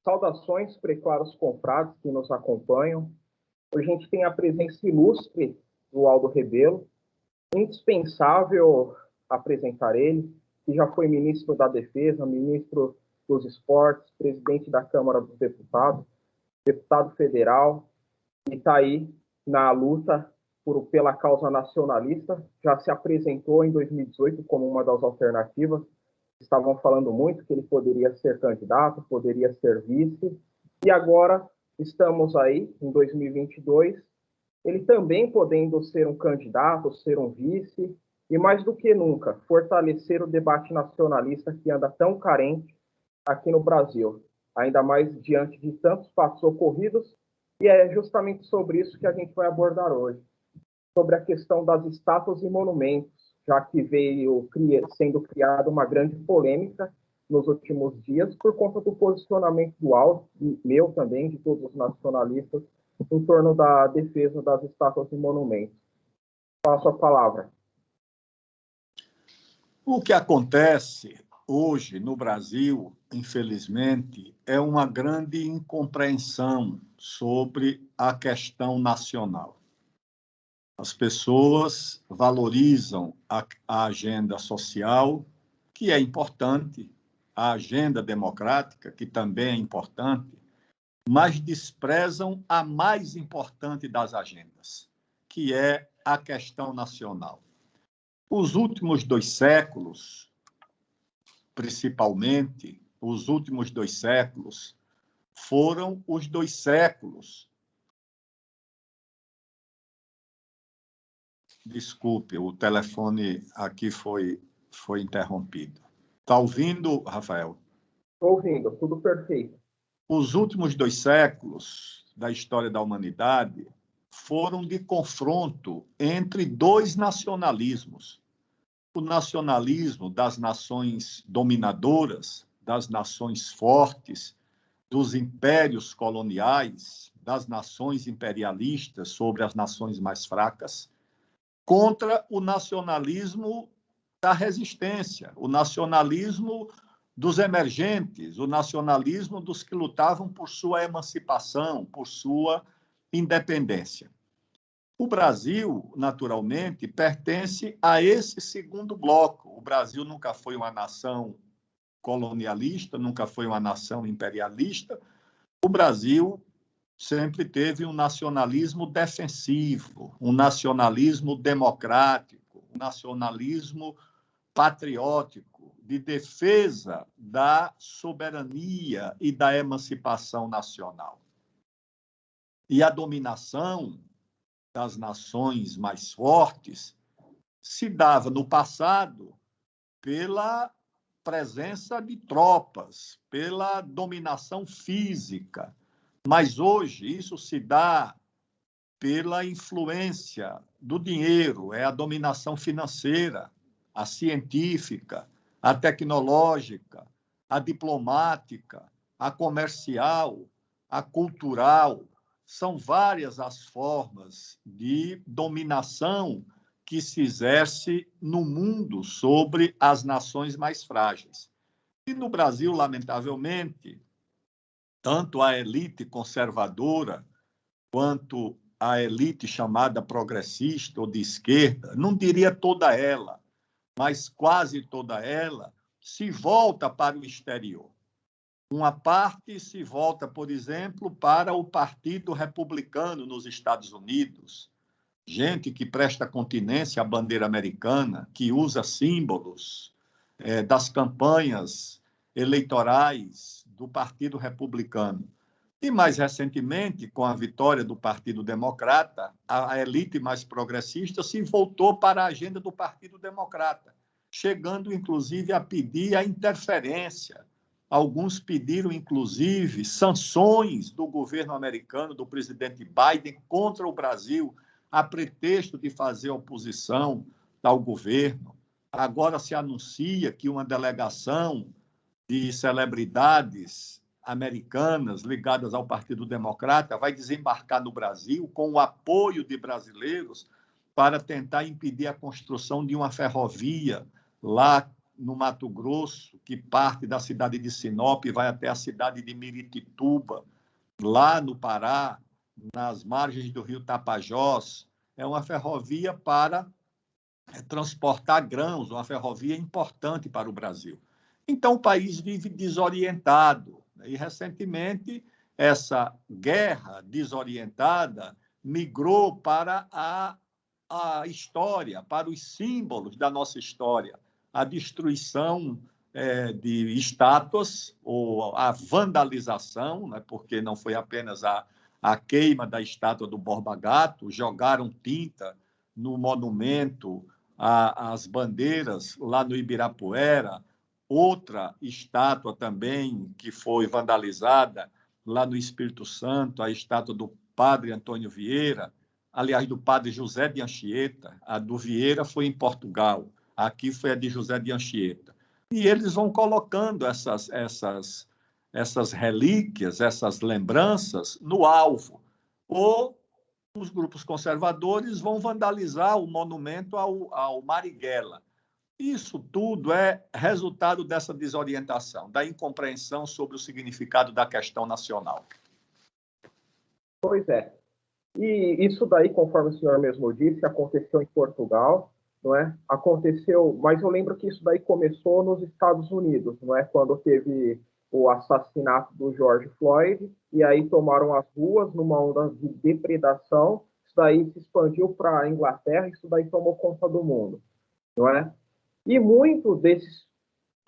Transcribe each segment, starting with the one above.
Saudações, preclaros confrades que nos acompanham. Hoje a gente tem a presença ilustre do Aldo Rebelo, indispensável apresentar ele, que já foi ministro da Defesa, ministro dos Esportes, presidente da Câmara dos Deputados, deputado federal, e está aí na luta pela causa nacionalista. Já se apresentou em 2018 como uma das alternativas. Estavam falando muito que ele poderia ser candidato, poderia ser vice, e agora estamos aí, em 2022, ele também podendo ser um candidato, ser um vice, e mais do que nunca, fortalecer o debate nacionalista que anda tão carente aqui no Brasil, ainda mais diante de tantos fatos ocorridos, e é justamente sobre isso que a gente vai abordar hoje, sobre a questão das estátuas e monumentos, já que veio sendo criada uma grande polêmica nos últimos dias por conta do posicionamento do Aldo, e meu também, de todos os nacionalistas, em torno da defesa das estátuas e monumentos. Passo a palavra. O que acontece hoje no Brasil, infelizmente, é uma grande incompreensão sobre a questão nacional. As pessoas valorizam a agenda social, que é importante, a agenda democrática, que também é importante, mas desprezam a mais importante das agendas, que é a questão nacional. Os últimos 2 séculos, principalmente, os últimos 2 séculos, foram os 2 séculos. Desculpe, o telefone aqui foi interrompido. Está ouvindo, Rafael? Estou ouvindo, tudo perfeito. Os últimos 2 séculos da história da humanidade foram de confronto entre 2 nacionalismos. O nacionalismo das nações dominadoras, das nações fortes, dos impérios coloniais, das nações imperialistas sobre as nações mais fracas, contra o nacionalismo da resistência, o nacionalismo dos emergentes, o nacionalismo dos que lutavam por sua emancipação, por sua independência. O Brasil, naturalmente, pertence a esse segundo bloco. O Brasil nunca foi uma nação colonialista, nunca foi uma nação imperialista. O Brasil sempre teve um nacionalismo defensivo, um nacionalismo democrático, um nacionalismo patriótico, de defesa da soberania e da emancipação nacional. E a dominação das nações mais fortes se dava no passado pela presença de tropas, pela dominação física, mas hoje isso se dá pela influência do dinheiro, é a dominação financeira, a científica, a tecnológica, a diplomática, a comercial, a cultural. São várias as formas de dominação que se exerce no mundo sobre as nações mais frágeis. E no Brasil, lamentavelmente, tanto a elite conservadora quanto a elite chamada progressista ou de esquerda, não diria toda ela, mas quase toda ela, se volta para o exterior. Uma parte se volta, por exemplo, para o Partido Republicano nos Estados Unidos, gente que presta continência à bandeira americana, que usa símbolos das campanhas eleitorais do Partido Republicano. E, mais recentemente, com a vitória do Partido Democrata, a elite mais progressista se voltou para a agenda do Partido Democrata, chegando, inclusive, a pedir a interferência. Alguns pediram, inclusive, sanções do governo americano, do presidente Biden, contra o Brasil, a pretexto de fazer oposição ao governo. Agora se anuncia que uma delegação de celebridades americanas ligadas ao Partido Democrata vai desembarcar no Brasil com o apoio de brasileiros para tentar impedir a construção de uma ferrovia lá no Mato Grosso, que parte da cidade de Sinop e vai até a cidade de Miritituba, lá no Pará, nas margens do rio Tapajós. É uma ferrovia para transportar grãos, uma ferrovia importante para o Brasil. Então, o país vive desorientado. E, recentemente, essa guerra desorientada migrou para a história, para os símbolos da nossa história, a destruição de estátuas, ou a vandalização, né, porque não foi apenas a queima da estátua do Borba Gato, jogaram tinta no monumento às bandeiras lá no Ibirapuera, outra estátua também que foi vandalizada lá no Espírito Santo, a estátua do padre Antônio Vieira, aliás, do padre José de Anchieta. A do Vieira foi em Portugal, aqui foi a de José de Anchieta. E eles vão colocando essas relíquias, essas lembranças no alvo. Ou os grupos conservadores vão vandalizar o monumento ao Marighella. Isso tudo é resultado dessa desorientação, da incompreensão sobre o significado da questão nacional. Pois é. E isso daí, conforme o senhor mesmo disse, aconteceu em Portugal, não é? Aconteceu, mas eu lembro que isso daí começou nos Estados Unidos, não é? Quando teve o assassinato do George Floyd, e aí tomaram as ruas numa onda de depredação, isso daí se expandiu para a Inglaterra, isso daí tomou conta do mundo, não é? E muito desses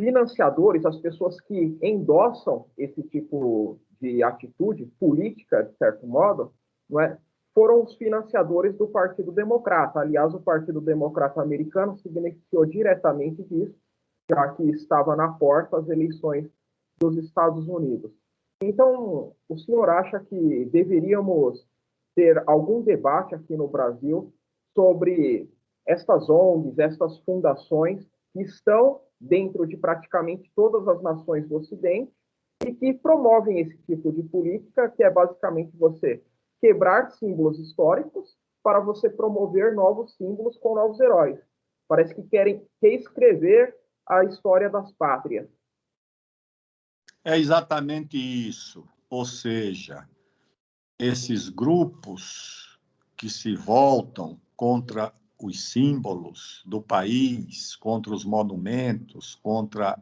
financiadores, as pessoas que endossam esse tipo de atitude política, de certo modo, não é? Foram os financiadores do Partido Democrata. Aliás, o Partido Democrata americano se beneficiou diretamente disso, já que estava na porta as eleições dos Estados Unidos. Então, o senhor acha que deveríamos ter algum debate aqui no Brasil sobre estas ONGs, estas fundações que estão dentro de praticamente todas as nações do Ocidente e que promovem esse tipo de política, que é basicamente você quebrar símbolos históricos para você promover novos símbolos com novos heróis. Parece que querem reescrever a história das pátrias. É exatamente isso. Ou seja, esses grupos que se voltam contra os símbolos do país, contra os monumentos, contra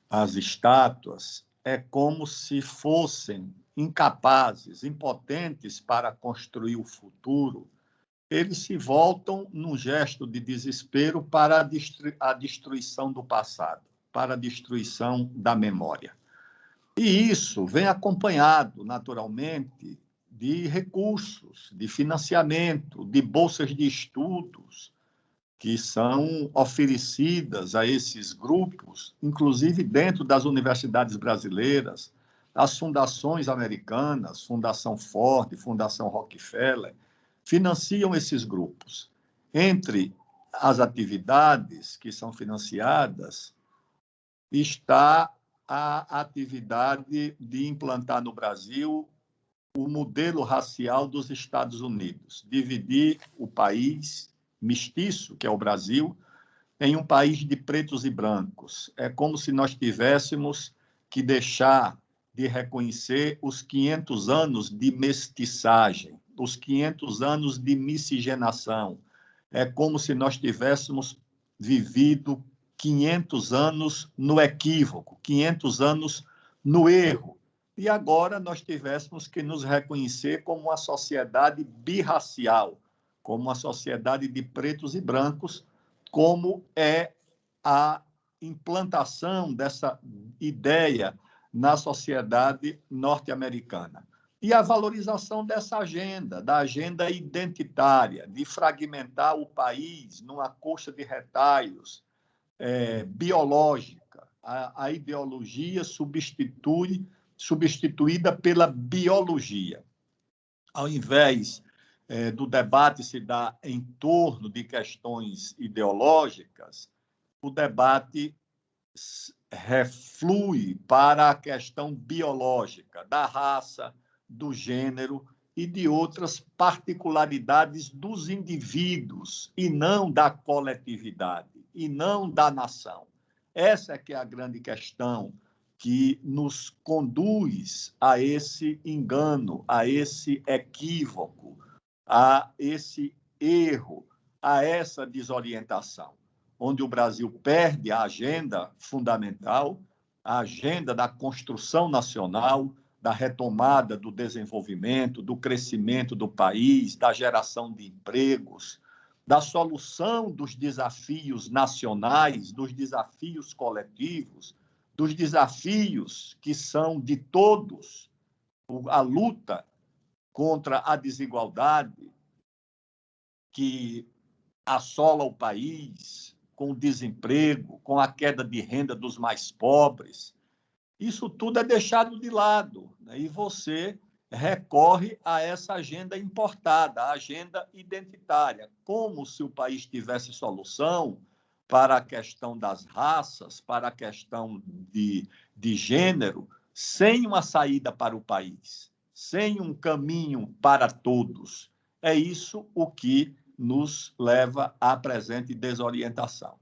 as estátuas, é como se fossem incapazes, impotentes para construir o futuro. Eles se voltam num gesto de desespero para a destruição do passado, para a destruição da memória. E isso vem acompanhado, naturalmente, de recursos, de financiamento, de bolsas de estudos que são oferecidas a esses grupos, inclusive dentro das universidades brasileiras, as fundações americanas, Fundação Ford, Fundação Rockefeller, financiam esses grupos. Entre as atividades que são financiadas está a atividade de implantar no Brasil o modelo racial dos Estados Unidos, dividir o país mestiço, que é o Brasil, em um país de pretos e brancos. É como se nós tivéssemos que deixar de reconhecer os 500 anos de mestiçagem, os 500 anos de miscigenação. É como se nós tivéssemos vivido 500 anos no equívoco, 500 anos no erro. E agora nós tivéssemos que nos reconhecer como uma sociedade birracial, como uma sociedade de pretos e brancos, como é a implantação dessa ideia na sociedade norte-americana. E a valorização dessa agenda, da agenda identitária, de fragmentar o país numa coxa de retalhos biológica. A ideologia substituída pela biologia. Ao invés do debate se dar em torno de questões ideológicas, o debate reflui para a questão biológica, da raça, do gênero e de outras particularidades dos indivíduos, e não da coletividade, e não da nação. Essa é que é a grande questão que nos conduz a esse engano, a esse equívoco, a esse erro, a essa desorientação, onde o Brasil perde a agenda fundamental, a agenda da construção nacional, da retomada do desenvolvimento, do crescimento do país, da geração de empregos, da solução dos desafios nacionais, dos desafios coletivos, dos desafios que são de todos, a luta contra a desigualdade que assola o país, com o desemprego, com a queda de renda dos mais pobres. Isso tudo é deixado de lado, né? E você recorre a essa agenda importada, a agenda identitária, como se o país tivesse solução para a questão das raças, para a questão de gênero, sem uma saída para o país, sem um caminho para todos. É isso o que nos leva à presente desorientação.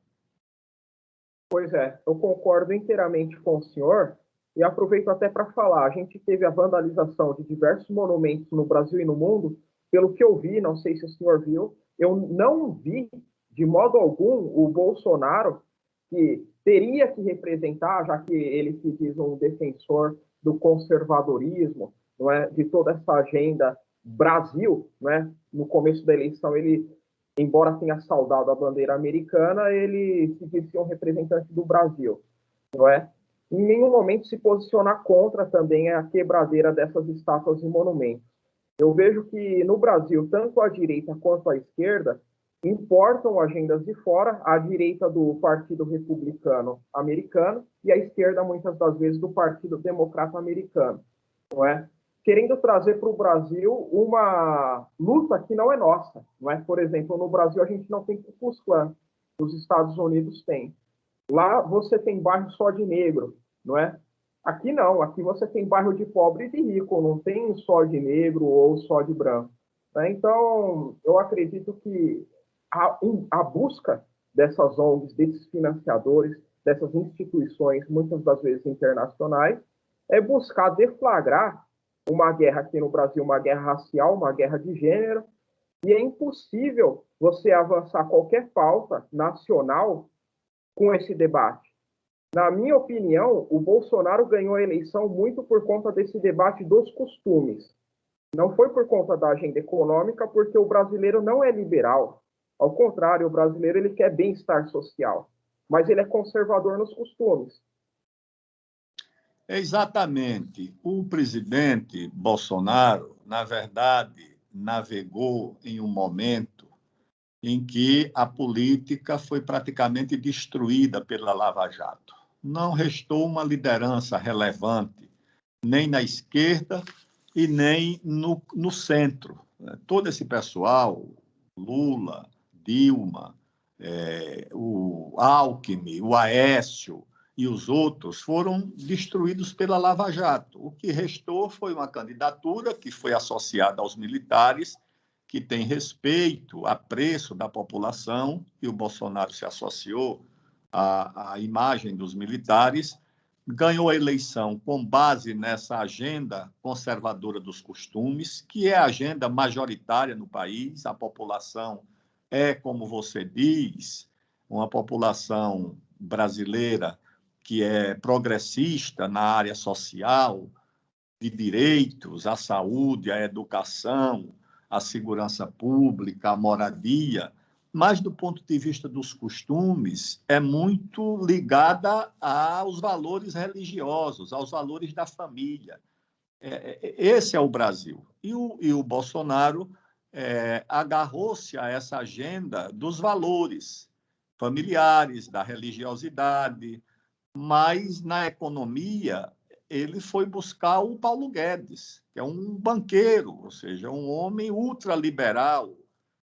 Pois é, eu concordo inteiramente com o senhor e aproveito até para falar, a gente teve a vandalização de diversos monumentos no Brasil e no mundo, pelo que eu vi, não sei se o senhor viu, eu não vi de modo algum o Bolsonaro, que teria que representar, já que ele se diz um defensor do conservadorismo, não é, de toda essa agenda Brasil, não é? No começo da eleição ele, embora tenha saudado a bandeira americana, ele se dizia um representante do Brasil, não é? Em nenhum momento se posicionar contra também a quebradeira dessas estátuas e monumentos. Eu vejo que no Brasil, tanto a direita quanto a esquerda importam agendas de fora, a direita do Partido Republicano Americano e a esquerda, muitas das vezes, do Partido Democrata Americano, não é? Querendo trazer para o Brasil uma luta que não é nossa, não é? Por exemplo, no Brasil a gente não tem Ku Klux Klan, nos Estados Unidos tem. Lá você tem bairro só de negro, não é? Aqui não, aqui você tem bairro de pobre e de rico, não tem só de negro ou só de branco. Né? Então, eu acredito que a busca dessas ONGs, desses financiadores, dessas instituições, muitas das vezes internacionais, é buscar deflagrar uma guerra aqui no Brasil, uma guerra racial, uma guerra de gênero, e é impossível você avançar qualquer pauta nacional com esse debate. Na minha opinião, o Bolsonaro ganhou a eleição muito por conta desse debate dos costumes. Não foi por conta da agenda econômica, porque o brasileiro não é liberal. Ao contrário, o brasileiro ele quer bem-estar social, mas ele é conservador nos costumes. Exatamente. O presidente Bolsonaro, na verdade, navegou em um momento em que a política foi praticamente destruída pela Lava Jato. Não restou uma liderança relevante, nem na esquerda e nem no centro. Todo esse pessoal, Lula, Dilma, o Alckmin, o Aécio e os outros foram destruídos pela Lava Jato. O que restou foi uma candidatura que foi associada aos militares, que tem respeito, apreço da população, e o Bolsonaro se associou à imagem dos militares, ganhou a eleição com base nessa agenda conservadora dos costumes, que é a agenda majoritária no país. A população é, como você diz, uma população brasileira que é progressista na área social, de direitos, a saúde, a educação, a segurança pública, a moradia, mas do ponto de vista dos costumes, é muito ligada aos valores religiosos, aos valores da família. Esse é o Brasil. E o Bolsonaro agarrou-se a essa agenda dos valores familiares, da religiosidade, mas na economia ele foi buscar o Paulo Guedes, que é um banqueiro, ou seja, um homem ultraliberal,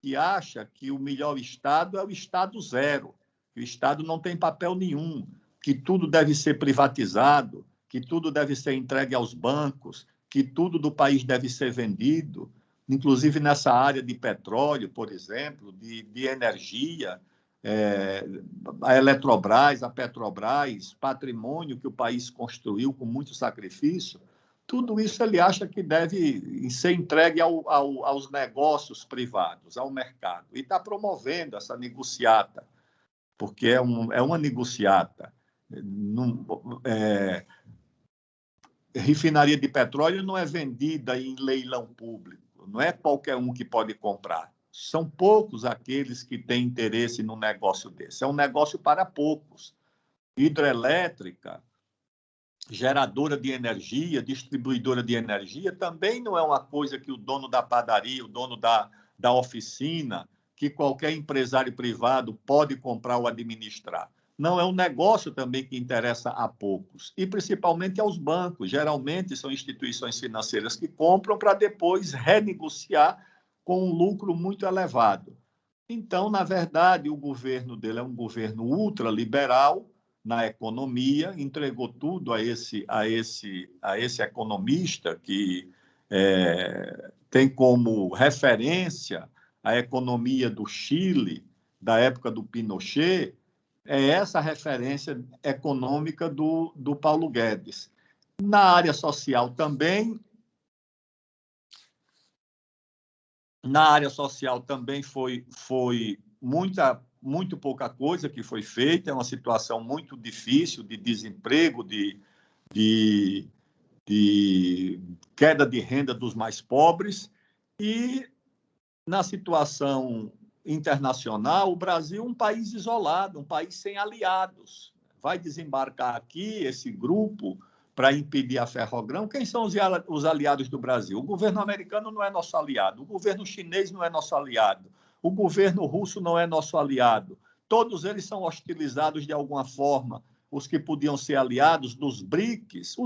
que acha que o melhor Estado é o Estado zero, que o Estado não tem papel nenhum, que tudo deve ser privatizado, que tudo deve ser entregue aos bancos, que tudo do país deve ser vendido, inclusive nessa área de petróleo, por exemplo, de energia. a Eletrobras, a Petrobras, patrimônio que o país construiu com muito sacrifício, tudo isso ele acha que deve ser entregue aos negócios privados, ao mercado. E está promovendo essa negociata, porque é uma negociata. Refinaria de petróleo não é vendida em leilão público, não é qualquer um que pode comprar. São poucos aqueles que têm interesse num negócio desse. É um negócio para poucos. Hidrelétrica, geradora de energia, distribuidora de energia, também não é uma coisa que o dono da padaria, o dono da oficina, que qualquer empresário privado pode comprar ou administrar. Não, é um negócio também que interessa a poucos, e principalmente aos bancos. Geralmente são instituições financeiras que compram para depois renegociar com um lucro muito elevado. Então, na verdade, o governo dele é um governo ultraliberal na economia, entregou tudo a esse economista que tem como referência a economia do Chile, da época do Pinochet. É essa a referência econômica do Paulo Guedes. Na área social também, foi muito pouca coisa que foi feita, é uma situação muito difícil de desemprego, de queda de renda dos mais pobres, e na situação internacional, o Brasil é um país isolado, um país sem aliados. Vai desembarcar aqui esse grupo para impedir a Ferrogrão. Quem são os aliados do Brasil? O governo americano não é nosso aliado, o governo chinês não é nosso aliado, o governo russo não é nosso aliado. Todos eles são hostilizados de alguma forma. Os que podiam ser aliados dos BRICS,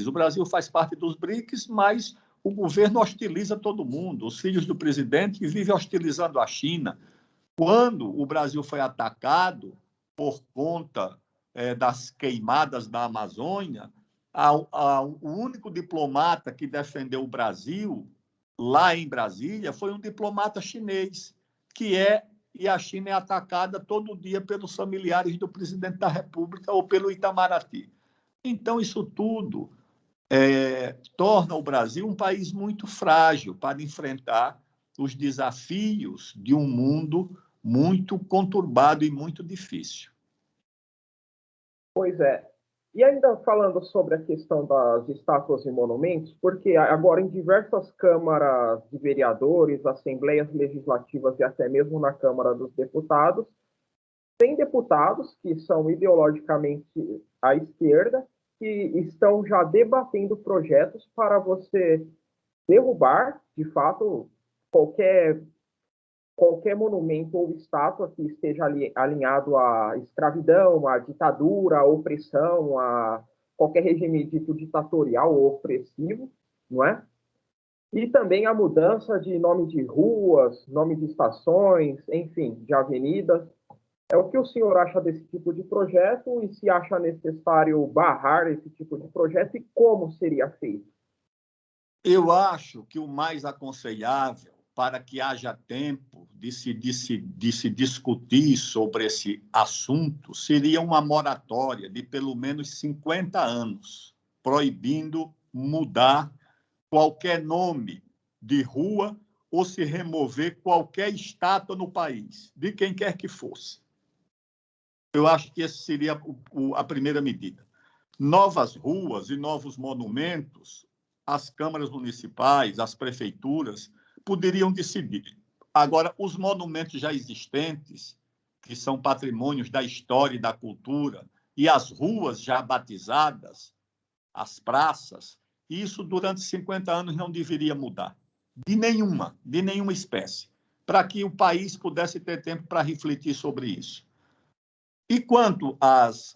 o Brasil faz parte dos BRICS, mas o governo hostiliza todo mundo. Os filhos do presidente vivem hostilizando a China. Quando o Brasil foi atacado por conta das queimadas da Amazônia, o único diplomata que defendeu o Brasil lá em Brasília foi um diplomata chinês, e a China é atacada todo dia pelos familiares do presidente da República ou pelo Itamaraty. Então, isso tudo torna o Brasil um país muito frágil para enfrentar os desafios de um mundo muito conturbado e muito difícil. Pois é. E ainda falando sobre a questão das estátuas e monumentos, porque agora em diversas câmaras de vereadores, assembleias legislativas e até mesmo na Câmara dos Deputados, tem deputados que são ideologicamente à esquerda, que estão já debatendo projetos para você derrubar, de fato, qualquer monumento ou estátua que esteja alinhado à escravidão, à ditadura, à opressão, a qualquer regime dito ditatorial ou opressivo, não é? E também a mudança de nome de ruas, nome de estações, enfim, de avenidas. É o que o senhor acha desse tipo de projeto e se acha necessário barrar esse tipo de projeto e como seria feito? Eu acho que o mais aconselhável, para que haja tempo de se discutir sobre esse assunto, seria uma moratória de pelo menos 50 anos, proibindo mudar qualquer nome de rua ou se remover qualquer estátua no país, de quem quer que fosse. Eu acho que essa seria a primeira medida. Novas ruas e novos monumentos, as câmaras municipais, as prefeituras, poderiam decidir. Agora, os monumentos já existentes, que são patrimônios da história e da cultura, e as ruas já batizadas, as praças, isso durante 50 anos não deveria mudar, de nenhuma espécie, para que o país pudesse ter tempo para refletir sobre isso. E quanto às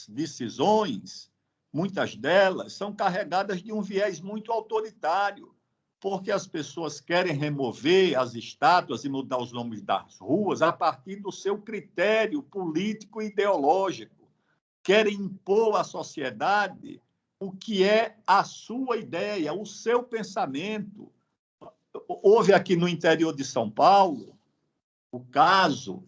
decisões, muitas delas são carregadas de um viés muito autoritário, porque as pessoas querem remover as estátuas e mudar os nomes das ruas a partir do seu critério político e ideológico. Querem impor à sociedade o que é a sua ideia, o seu pensamento. Houve aqui no interior de São Paulo o caso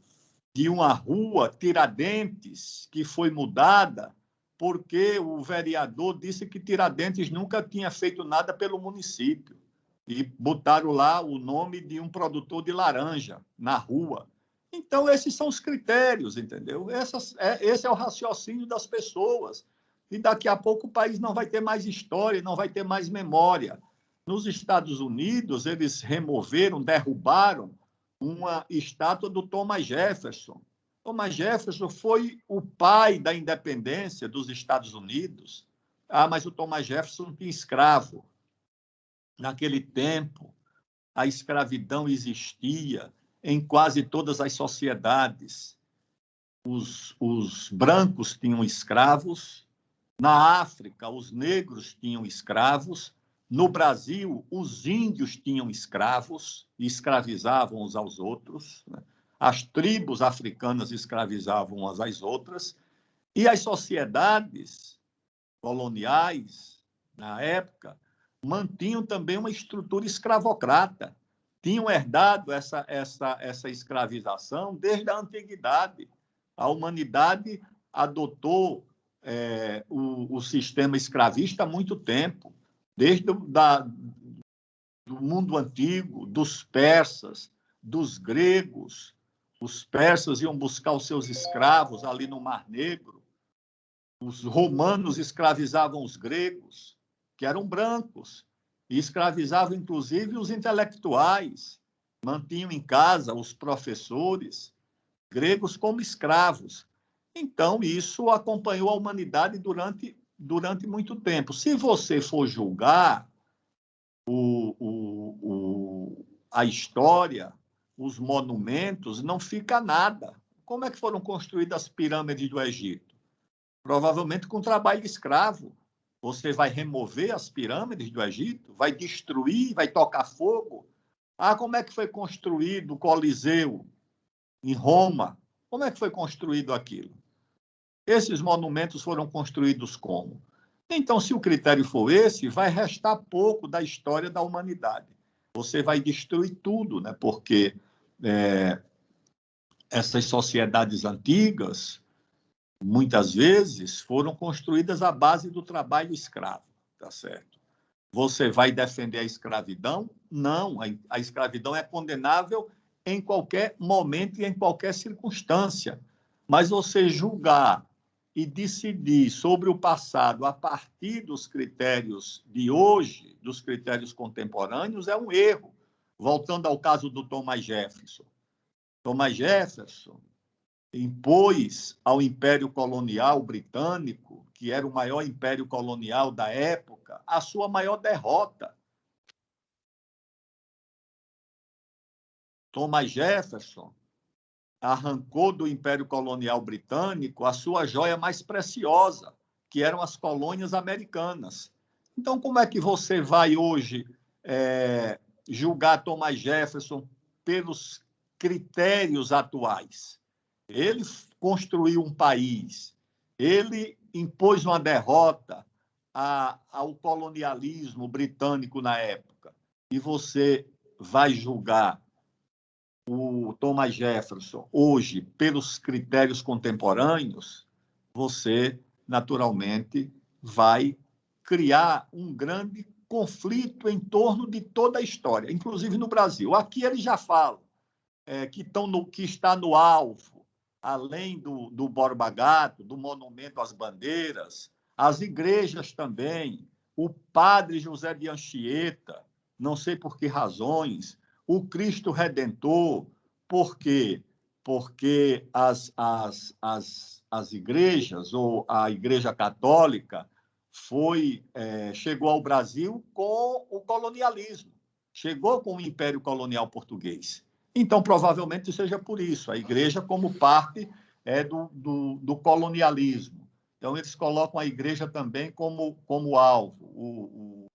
de uma rua, Tiradentes, que foi mudada porque o vereador disse que Tiradentes nunca tinha feito nada pelo município. E botaram lá o nome de um produtor de laranja na rua. Então, esses são os critérios, entendeu? Esse é o raciocínio das pessoas. E daqui a pouco o país não vai ter mais história, não vai ter mais memória. Nos Estados Unidos, eles removeram, derrubaram uma estátua do Thomas Jefferson. Thomas Jefferson foi o pai da independência dos Estados Unidos. Ah, mas o Thomas Jefferson tinha escravo. Naquele tempo, a escravidão existia em quase todas as sociedades. Os brancos tinham escravos, na África, os negros tinham escravos, no Brasil, os índios tinham escravos e escravizavam uns aos outros, né? As tribos africanas escravizavam umas às outras, e as sociedades coloniais, na época, mantinham também uma estrutura escravocrata, tinham herdado essa escravização desde a antiguidade. A humanidade adotou o sistema escravista há muito tempo, desde do mundo antigo, dos persas, dos gregos. Os persas iam buscar os seus escravos ali no Mar Negro. Os romanos escravizavam os gregos, que eram brancos, e escravizavam, inclusive, os intelectuais, mantinham em casa os professores gregos como escravos. Então, isso acompanhou a humanidade durante muito tempo. Se você for julgar a história, os monumentos, não fica nada. Como é que foram construídas as pirâmides do Egito? Provavelmente com trabalho escravo. Você vai remover as pirâmides do Egito? Vai destruir? Vai tocar fogo? Ah, como é que foi construído o Coliseu em Roma? Como é que foi construído aquilo? Esses monumentos foram construídos como? Então, se o critério for esse, vai restar pouco da história da humanidade. Você vai destruir tudo, né? Porque essas sociedades antigas, muitas vezes, foram construídas à base do trabalho escravo, tá certo? Você vai defender a escravidão? Não, a escravidão é condenável em qualquer momento e em qualquer circunstância. Mas você julgar e decidir sobre o passado a partir dos critérios de hoje, dos critérios contemporâneos, é um erro. Voltando ao caso do Thomas Jefferson. Thomas Jefferson impôs ao Império Colonial Britânico, que era o maior império colonial da época, a sua maior derrota. Thomas Jefferson arrancou do Império Colonial Britânico a sua joia mais preciosa, que eram as colônias americanas. Então, como é que você vai hoje julgar Thomas Jefferson pelos critérios atuais? Ele construiu um país, ele impôs uma derrota ao colonialismo britânico na época, e você vai julgar o Thomas Jefferson hoje pelos critérios contemporâneos, você, naturalmente, vai criar um grande conflito em torno de toda a história, inclusive no Brasil. Aqui eles já falam que está no alvo, além do Borba Gato, do Monumento às Bandeiras, as igrejas também, o padre José de Anchieta, não sei por que razões, o Cristo Redentor. Por quê? Porque as igrejas, ou a Igreja Católica, chegou ao Brasil com o colonialismo, chegou com o Império Colonial Português. Então, provavelmente seja por isso, a igreja como parte do colonialismo. Então, eles colocam a igreja também como alvo.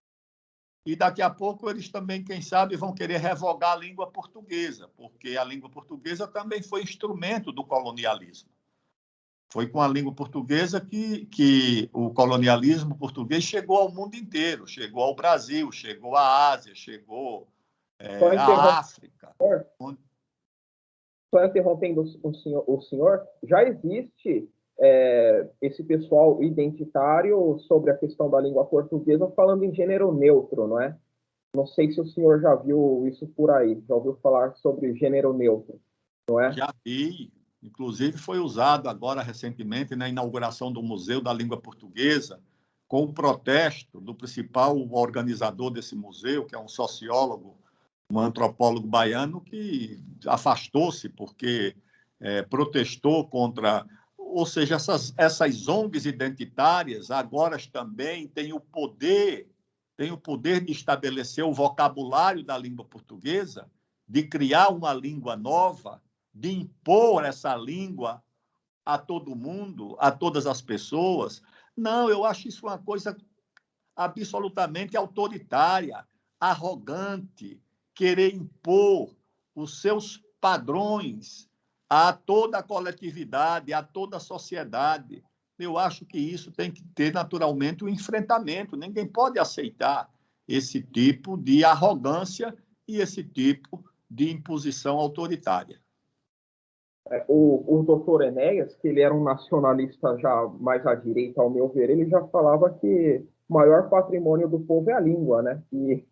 E daqui a pouco eles também, quem sabe, vão querer revogar a língua portuguesa, porque a língua portuguesa também foi instrumento do colonialismo. Foi com a língua portuguesa que o colonialismo português chegou ao mundo inteiro, chegou ao Brasil, chegou à Ásia, chegou à África. só interrompendo o senhor, já existe esse pessoal identitário sobre a questão da língua portuguesa falando em gênero neutro, não é? Não sei se o senhor já viu isso por aí, já ouviu falar sobre gênero neutro, não é? Já vi, inclusive foi usado agora recentemente na inauguração do Museu da Língua Portuguesa, com o protesto do principal organizador desse museu, que é um sociólogo, um antropólogo baiano, que afastou-se porque protestou contra. Ou seja, essas ONGs identitárias agora também têm o poder de estabelecer o vocabulário da língua portuguesa, de criar uma língua nova, de impor essa língua a todo mundo, a todas as pessoas. Não, eu acho isso uma coisa absolutamente autoritária, arrogante, querer impor os seus padrões a toda a coletividade, a toda a sociedade. Eu acho que isso tem que ter, naturalmente, um enfrentamento. Ninguém pode aceitar esse tipo de arrogância e esse tipo de imposição autoritária. O doutor Enéas, que ele era um nacionalista já mais à direita, ao meu ver, ele já falava que o maior patrimônio do povo é a língua, né? E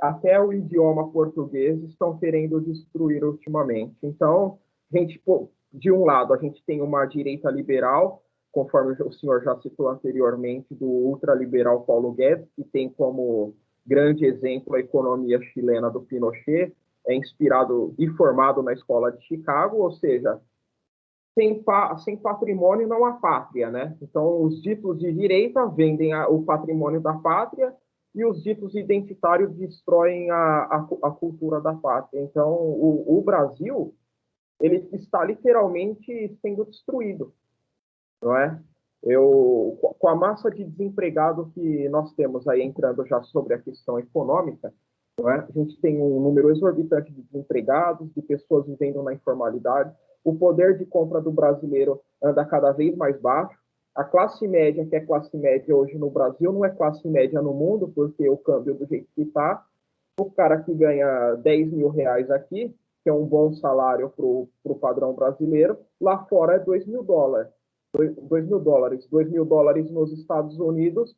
até o idioma português estão querendo destruir ultimamente. Então, a gente, de um lado, a gente tem uma direita liberal, conforme o senhor já citou anteriormente, do ultraliberal Paulo Guedes, que tem como grande exemplo a economia chilena do Pinochet, é inspirado e formado na escola de Chicago, ou seja, sem patrimônio não há pátria, né? Então, os ditos de direita vendem o patrimônio da pátria e os ditos identitários destroem a cultura da pátria. Então, o Brasil, ele está literalmente sendo destruído, não é? Com a massa de desempregado que nós temos aí, entrando já sobre a questão econômica, não é? A gente tem um número exorbitante de desempregados, de pessoas vivendo na informalidade, o poder de compra do brasileiro anda cada vez mais baixo, a classe média, que é classe média hoje no Brasil, não é classe média no mundo, porque o câmbio do jeito que está, o cara que ganha 10 mil reais aqui, que é um bom salário para o padrão brasileiro, lá fora é 2 mil dólares. 2 mil dólares. 2 mil dólares nos Estados Unidos,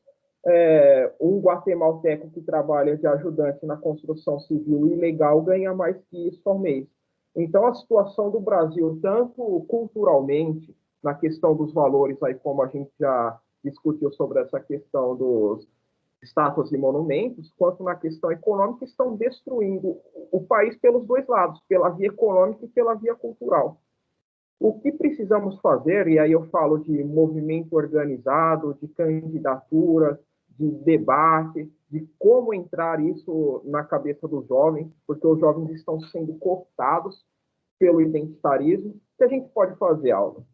um guatemalteco que trabalha de ajudante na construção civil ilegal ganha mais que isso ao mês. Então, a situação do Brasil, tanto culturalmente, na questão dos valores, aí como a gente já discutiu sobre essa questão dos estátuas e monumentos, quanto na questão econômica, estão destruindo o país pelos dois lados, pela via econômica e pela via cultural. O que precisamos fazer, e aí eu falo de movimento organizado, de candidaturas, de debate, de como entrar isso na cabeça dos jovens, porque os jovens estão sendo cooptados pelo identitarismo. O que a gente pode fazer, Aldo?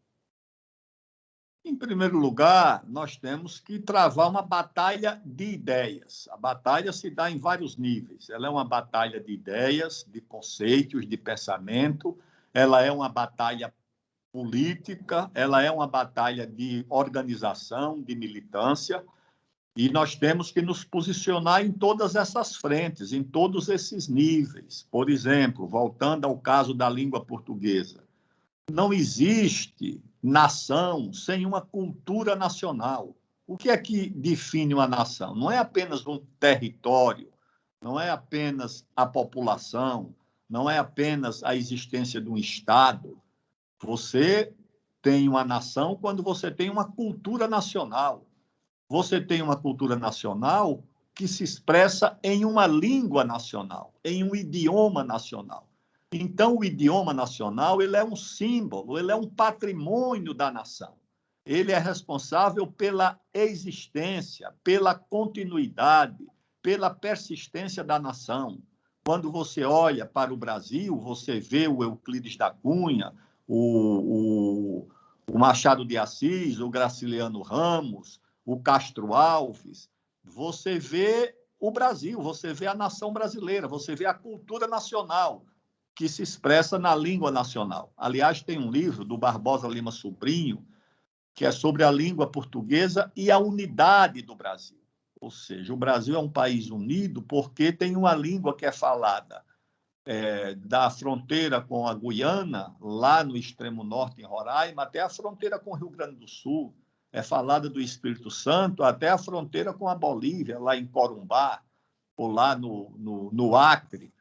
Em primeiro lugar, nós temos que travar uma batalha de ideias. A batalha se dá em vários níveis. Ela é uma batalha de ideias, de conceitos, de pensamento. Ela é uma batalha política, ela é uma batalha de organização, de militância, e nós temos que nos posicionar em todas essas frentes, em todos esses níveis. Por exemplo, voltando ao caso da língua portuguesa, não existe nação sem uma cultura nacional. O que é que define uma nação? Não é apenas um território, não é apenas a população, não é apenas a existência de um Estado. Você tem uma nação quando você tem uma cultura nacional. Você tem uma cultura nacional que se expressa em uma língua nacional, em um idioma nacional. Então, o idioma nacional, ele é um símbolo, ele é um patrimônio da nação. Ele é responsável pela existência, pela continuidade, pela persistência da nação. Quando você olha para o Brasil, você vê o Euclides da Cunha, o Machado de Assis, o Graciliano Ramos, o Castro Alves, você vê o Brasil, você vê a nação brasileira, você vê a cultura nacional que se expressa na língua nacional. Aliás, tem um livro do Barbosa Lima Sobrinho, que é sobre a língua portuguesa e a unidade do Brasil. Ou seja, o Brasil é um país unido porque tem uma língua que é falada da fronteira com a Guiana, lá no extremo norte, em Roraima, até a fronteira com o Rio Grande do Sul, é falada do Espírito Santo, até a fronteira com a Bolívia, lá em Corumbá, ou lá no Acre.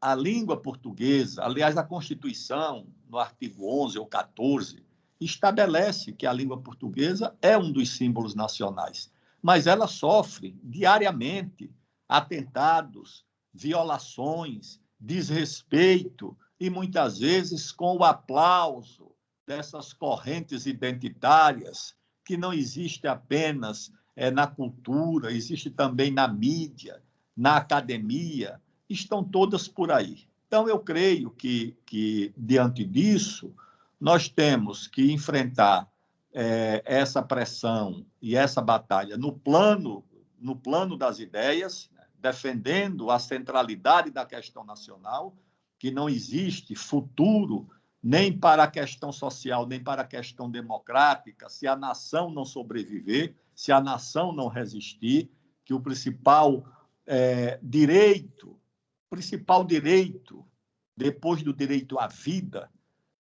A língua portuguesa, aliás, a Constituição, no artigo 11 ou 14, estabelece que a língua portuguesa é um dos símbolos nacionais, mas ela sofre diariamente atentados, violações, desrespeito e, muitas vezes, com o aplauso dessas correntes identitárias, que não existe apenas na cultura, existe também na mídia, na academia, estão todas por aí. Então, eu creio que diante disso, nós temos que enfrentar essa pressão e essa batalha no plano das ideias, defendendo a centralidade da questão nacional, que não existe futuro nem para a questão social, nem para a questão democrática, se a nação não sobreviver, se a nação não resistir, que o principal direito, depois do direito à vida,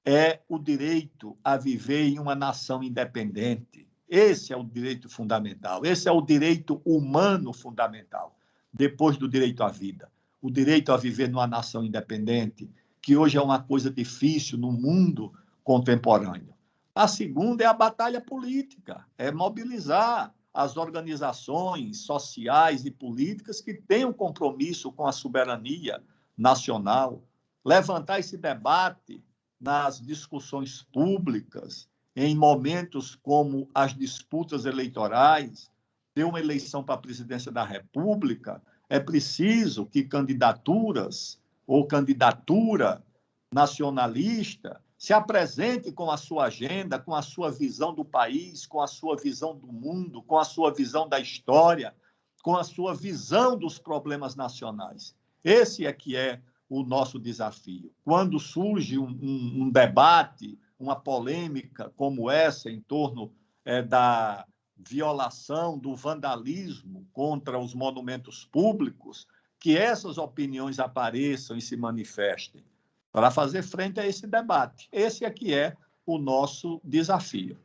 é o direito a viver em uma nação independente. Esse é o direito fundamental, esse é o direito humano fundamental, depois do direito à vida. O direito a viver numa nação independente, que hoje é uma coisa difícil no mundo contemporâneo. A segunda é a batalha política, é mobilizar as organizações sociais e políticas que têm um compromisso com a soberania nacional, levantar esse debate nas discussões públicas, em momentos como as disputas eleitorais, ter uma eleição para a presidência da República, é preciso que candidaturas ou candidatura nacionalista se apresente com a sua agenda, com a sua visão do país, com a sua visão do mundo, com a sua visão da história, com a sua visão dos problemas nacionais. Esse é que é o nosso desafio. Quando surge um debate, uma polêmica como essa em torno da violação, do vandalismo contra os monumentos públicos, que essas opiniões apareçam e se manifestem para fazer frente a esse debate. Esse é que é o nosso desafio.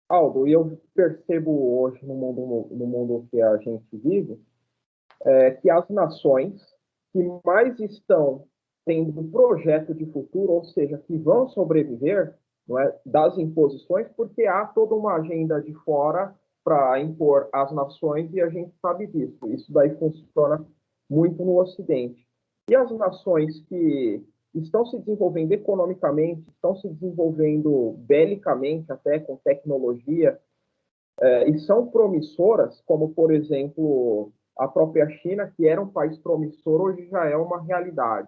Aldo, e eu percebo hoje no mundo que a gente vive, que as nações que mais estão tendo um projeto de futuro, ou seja, que vão sobreviver, não é, das imposições, porque há toda uma agenda de fora para impor às nações, e a gente sabe disso. Isso daí funciona muito no Ocidente. E as nações que estão se desenvolvendo economicamente, estão se desenvolvendo belicamente, até com tecnologia, e são promissoras, como, por exemplo, a própria China, que era um país promissor, hoje já é uma realidade,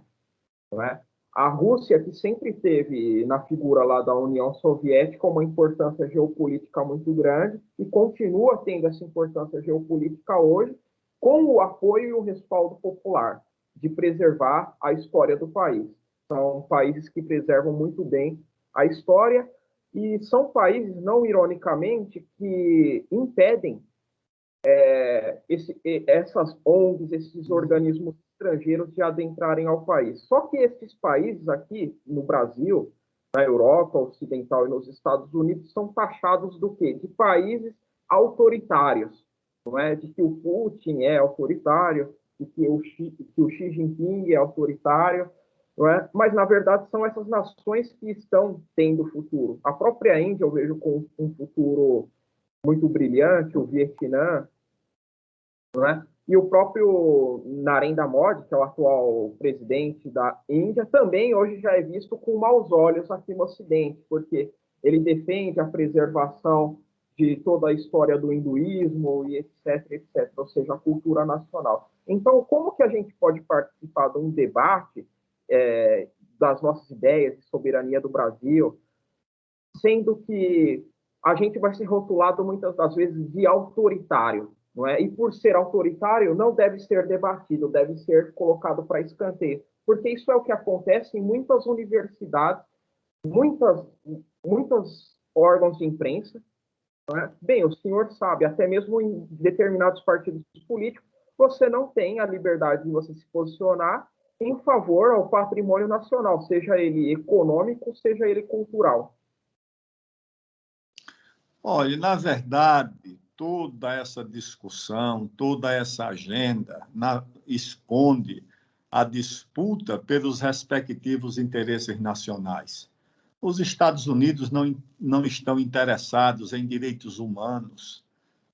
não é? A Rússia, que sempre teve na figura lá da União Soviética uma importância geopolítica muito grande e continua tendo essa importância geopolítica hoje, com o apoio e o respaldo popular de preservar a história do país. São países que preservam muito bem a história e são países, não ironicamente, que impedem essas ONGs, esses organismos estrangeiros de adentrarem ao país. Só que esses países aqui, no Brasil, na Europa Ocidental e nos Estados Unidos, são taxados do quê? De países autoritários, não é? De que o Putin é autoritário, de que o Xi Jinping é autoritário, não é? Mas, na verdade, são essas nações que estão tendo futuro. A própria Índia eu vejo com um futuro muito brilhante, o Vietnã, não é? E o próprio Narendra Modi, que é o atual presidente da Índia, também hoje já é visto com maus olhos aqui no Ocidente, porque ele defende a preservação de toda a história do hinduísmo e etc, etc, ou seja, a cultura nacional. Então, como que a gente pode participar de um debate das nossas ideias de soberania do Brasil, sendo que a gente vai ser rotulado muitas das vezes de autoritário, não é? E por ser autoritário, não deve ser debatido, deve ser colocado para escanteio, porque isso é o que acontece em muitas universidades, muitos órgãos de imprensa, não é? Bem, o senhor sabe, até mesmo em determinados partidos políticos, você não tem a liberdade de você se posicionar em favor ao patrimônio nacional, seja ele econômico, seja ele cultural. Olha, na verdade, toda essa discussão, toda essa agenda esconde a disputa pelos respectivos interesses nacionais. Os Estados Unidos não estão interessados em direitos humanos.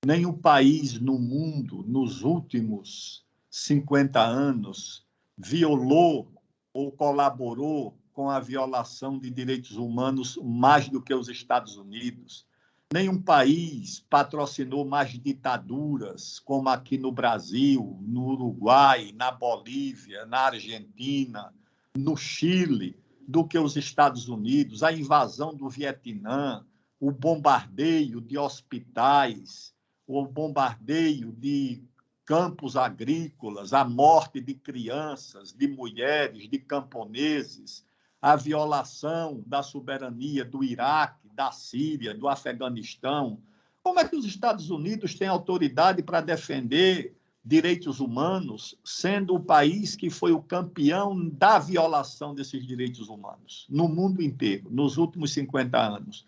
Nenhum país no mundo, nos últimos 50 anos, violou ou colaborou com a violação de direitos humanos mais do que os Estados Unidos. Nenhum país patrocinou mais ditaduras, como aqui no Brasil, no Uruguai, na Bolívia, na Argentina, no Chile, do que os Estados Unidos. A invasão do Vietnã, o bombardeio de hospitais, o bombardeio de campos agrícolas, a morte de crianças, de mulheres, de camponeses, a violação da soberania do Iraque, da Síria, do Afeganistão. Como é que os Estados Unidos têm autoridade para defender direitos humanos, sendo o país que foi o campeão da violação desses direitos humanos no mundo inteiro, nos últimos 50 anos?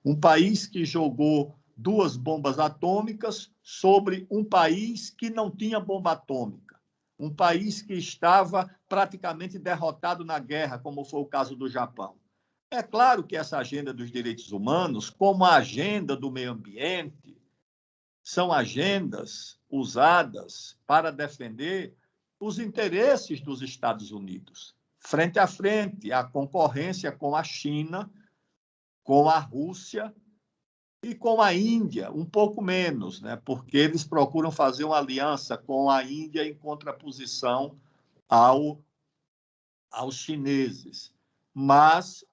Um país que jogou 2 bombas atômicas sobre um país que não tinha bomba atômica, um país que estava praticamente derrotado na guerra, como foi o caso do Japão. É claro que essa agenda dos direitos humanos, como a agenda do meio ambiente, são agendas usadas para defender os interesses dos Estados Unidos, frente a frente, a concorrência com a China, com a Rússia e com a Índia, um pouco menos, né? Porque eles procuram fazer uma aliança com a Índia em contraposição aos chineses, mas,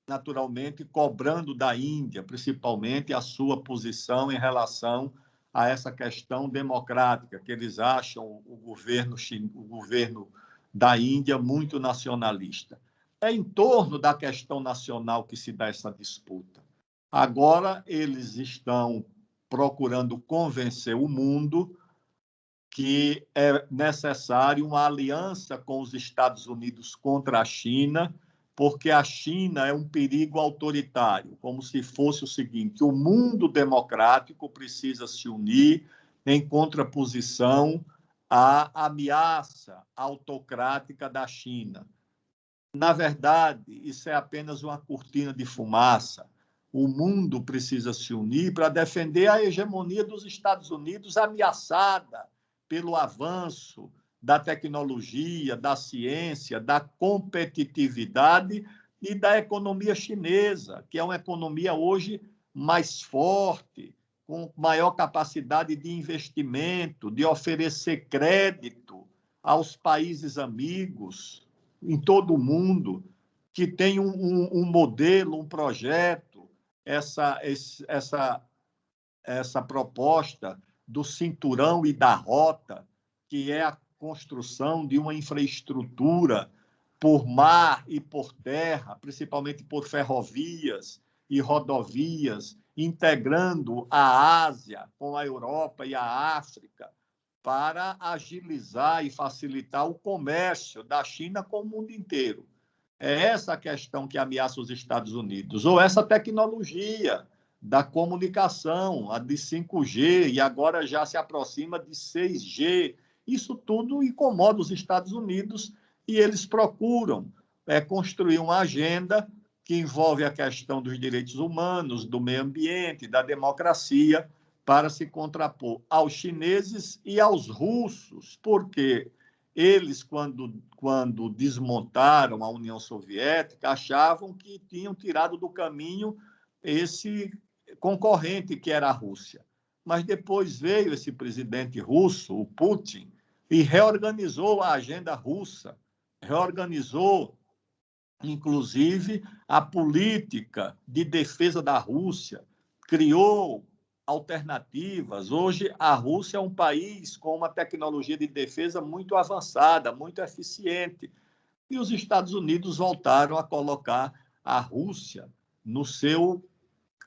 naturalmente, cobrando da Índia, principalmente, a sua posição em relação a essa questão democrática, que eles acham o governo da Índia muito nacionalista. É em torno da questão nacional que se dá essa disputa. Agora, eles estão procurando convencer o mundo que é necessário uma aliança com os Estados Unidos contra a China, porque a China é um perigo autoritário, como se fosse o seguinte: o mundo democrático precisa se unir em contraposição à ameaça autocrática da China. Na verdade, isso é apenas uma cortina de fumaça. O mundo precisa se unir para defender a hegemonia dos Estados Unidos, ameaçada pelo avanço da tecnologia, da ciência, da competitividade e da economia chinesa, que é uma economia hoje mais forte, com maior capacidade de investimento, de oferecer crédito aos países amigos em todo o mundo, que tem um modelo, um projeto, essa proposta do cinturão e da rota, que é a construção de uma infraestrutura por mar e por terra, principalmente por ferrovias e rodovias, integrando a Ásia com a Europa e a África, para agilizar e facilitar o comércio da China com o mundo inteiro. É essa a questão que ameaça os Estados Unidos, ou essa tecnologia da comunicação, a de 5G, e agora já se aproxima de 6G. Isso tudo incomoda os Estados Unidos e eles procuram construir uma agenda que envolve a questão dos direitos humanos, do meio ambiente, da democracia, para se contrapor aos chineses e aos russos, porque eles, quando desmontaram a União Soviética, achavam que tinham tirado do caminho esse concorrente que era a Rússia. Mas depois veio esse presidente russo, o Putin, e reorganizou a agenda russa, reorganizou, inclusive, a política de defesa da Rússia, criou alternativas. Hoje, a Rússia é um país com uma tecnologia de defesa muito avançada, muito eficiente. E os Estados Unidos voltaram a colocar a Rússia no seu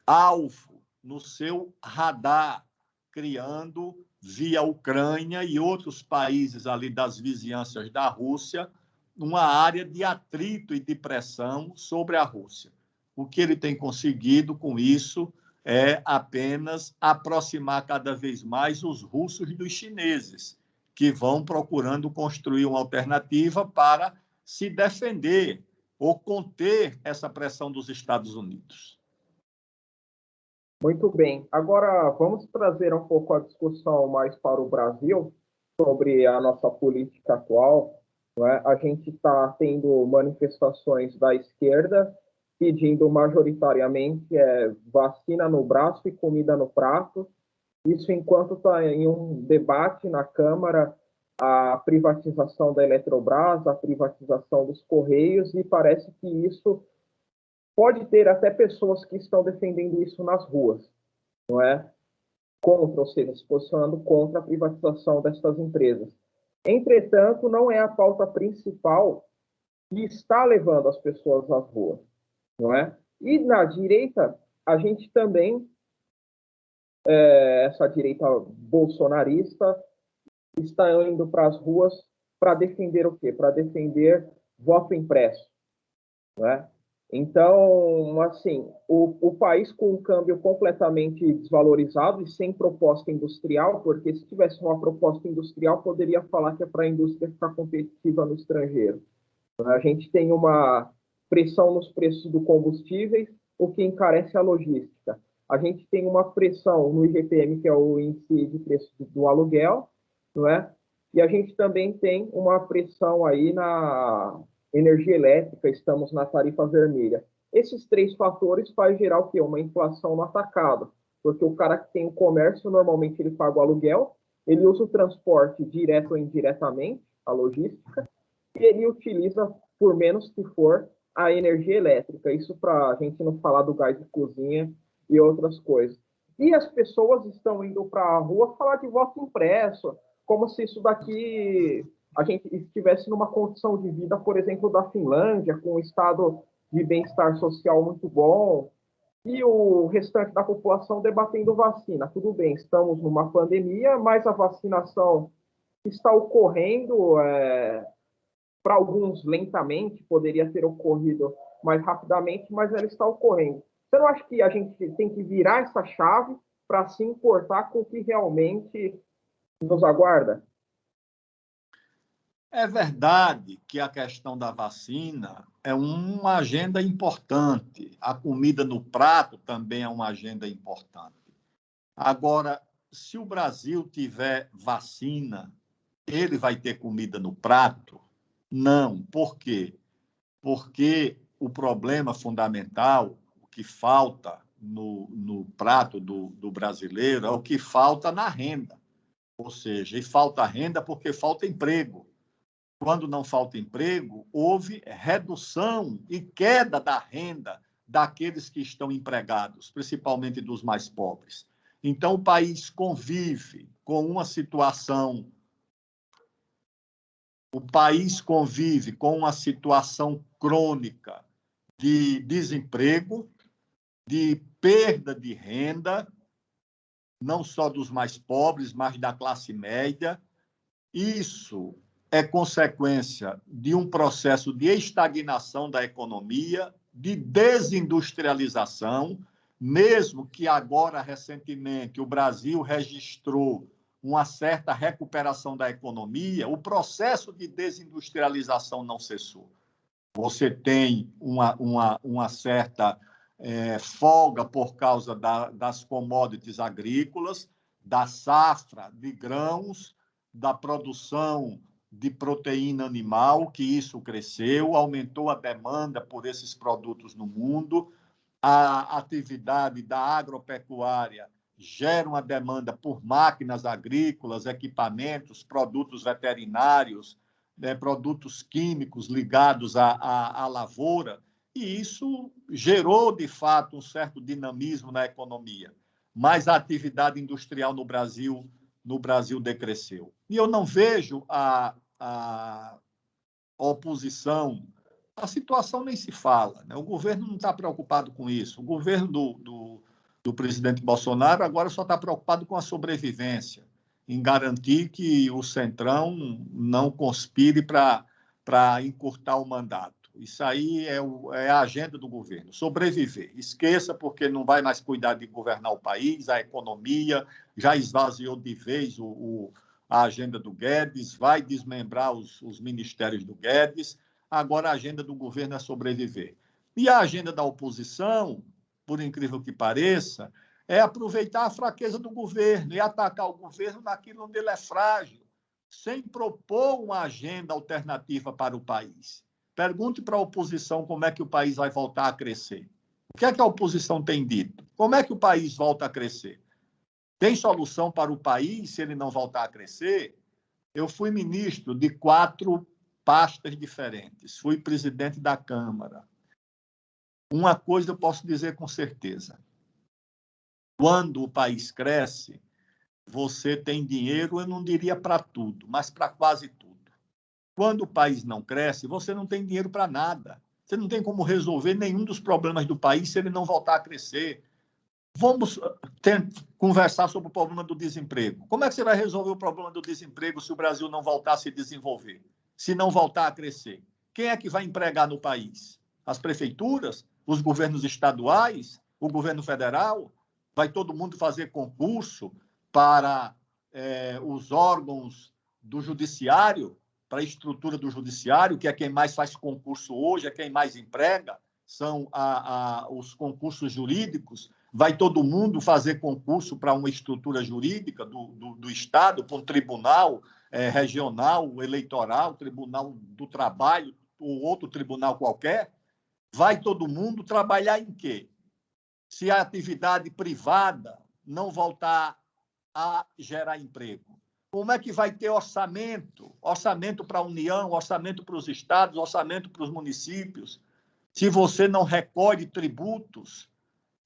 alvo, no seu radar, criando via Ucrânia e outros países ali das vizinhanças da Rússia, uma área de atrito e de pressão sobre a Rússia. O que ele tem conseguido com isso é apenas aproximar cada vez mais os russos dos chineses, que vão procurando construir uma alternativa para se defender ou conter essa pressão dos Estados Unidos. Muito bem. Agora, vamos trazer um pouco a discussão mais para o Brasil sobre a nossa política atual. Não é? A gente está tendo manifestações da esquerda pedindo majoritariamente vacina no braço e comida no prato. Isso enquanto está em um debate na Câmara a privatização da Eletrobras, a privatização dos Correios, e parece que isso pode ter até pessoas que estão defendendo isso nas ruas, não é? Contra, ou seja, se posicionando contra a privatização dessas empresas. Entretanto, não é a pauta principal que está levando as pessoas às ruas, não é? E na direita, a gente também, essa direita bolsonarista, está indo para as ruas para defender o quê? Para defender voto impresso, não é? Então, assim, o país com um câmbio completamente desvalorizado e sem proposta industrial, porque se tivesse uma proposta industrial, poderia falar que é para a indústria ficar competitiva no estrangeiro. A gente tem uma pressão nos preços do combustível, o que encarece a logística. A gente tem uma pressão no IGPM, que é o índice de preço do aluguel, não é? E a gente também tem uma pressão aí na energia elétrica, estamos na tarifa vermelha. Esses três fatores fazem gerar o quê? Uma inflação no atacado, porque o cara que tem o comércio, normalmente ele paga o aluguel, ele usa o transporte direto ou indiretamente, a logística, e ele utiliza, por menos que for, a energia elétrica. Isso para a gente não falar do gás de cozinha e outras coisas. E as pessoas estão indo para a rua falar de voto impresso, como se isso daqui a gente estivesse numa condição de vida, por exemplo, da Finlândia, com um estado de bem-estar social muito bom, e o restante da população debatendo vacina. Tudo bem, estamos numa pandemia, mas a vacinação está ocorrendo, para alguns lentamente, poderia ter ocorrido mais rapidamente, mas ela está ocorrendo. Você não acha que a gente tem que virar essa chave para se importar com o que realmente nos aguarda? É verdade que a questão da vacina é uma agenda importante. A comida no prato também é uma agenda importante. Agora, se o Brasil tiver vacina, ele vai ter comida no prato? Não. Por quê? Porque o problema fundamental, o que falta no prato do brasileiro, é o que falta na renda. Ou seja, e falta renda porque falta emprego. Quando não falta emprego, houve redução e queda da renda daqueles que estão empregados, principalmente dos mais pobres. Então, o país convive com uma situação crônica de desemprego, de perda de renda, não só dos mais pobres, mas da classe média. Isso é consequência de um processo de estagnação da economia, de desindustrialização, mesmo que agora, recentemente, o Brasil registrou uma certa recuperação da economia, o processo de desindustrialização não cessou. Você tem uma certa folga por causa das commodities agrícolas, da safra de grãos, da produção de proteína animal, que isso cresceu, aumentou a demanda por esses produtos no mundo, a atividade da agropecuária gera uma demanda por máquinas agrícolas, equipamentos, produtos veterinários, produtos químicos ligados à lavoura, e isso gerou, de fato, um certo dinamismo na economia. Mas a atividade industrial no Brasil decresceu. E eu não vejo a oposição, a situação nem se fala, né? O governo não está preocupado com isso. O governo do presidente Bolsonaro agora só está preocupado com a sobrevivência. em garantir que o Centrão não conspire para encurtar o mandato. Isso aí é a agenda do governo, sobreviver. Esqueça, porque não vai mais cuidar de governar o país, a economia, já esvaziou de vez a agenda do Guedes, vai desmembrar os ministérios do Guedes. Agora a agenda do governo é sobreviver. E a agenda da oposição, por incrível que pareça, é aproveitar a fraqueza do governo e atacar o governo naquilo onde ele é frágil, sem propor uma agenda alternativa para o país. Pergunte para a oposição como é que o país vai voltar a crescer. O que é que a oposição tem dito? Como é que o país volta a crescer? Tem solução para o país se ele não voltar a crescer? Eu fui ministro de 4 pastas diferentes, fui presidente da Câmara. Uma coisa eu posso dizer com certeza: quando o país cresce, você tem dinheiro, eu não diria para tudo, mas para quase tudo. Quando o país não cresce, você não tem dinheiro para nada. Você não tem como resolver nenhum dos problemas do país se ele não voltar a crescer. Vamos conversar sobre o problema do desemprego. Como é que você vai resolver o problema do desemprego se o Brasil não voltar a se desenvolver? Se não voltar a crescer? Quem é que vai empregar no país? As prefeituras? Os governos estaduais? O governo federal? Vai todo mundo fazer concurso para os órgãos do judiciário, para a estrutura do judiciário, que é quem mais faz concurso hoje, é quem mais emprega, são os concursos jurídicos. Vai todo mundo fazer concurso para uma estrutura jurídica do Estado, para um tribunal regional, eleitoral, tribunal do trabalho, ou outro tribunal qualquer? Vai todo mundo trabalhar em quê? Se a atividade privada não voltar a gerar emprego. Como é que vai ter orçamento? Orçamento para a União, orçamento para os estados, orçamento para os municípios. Se você não recolhe tributos,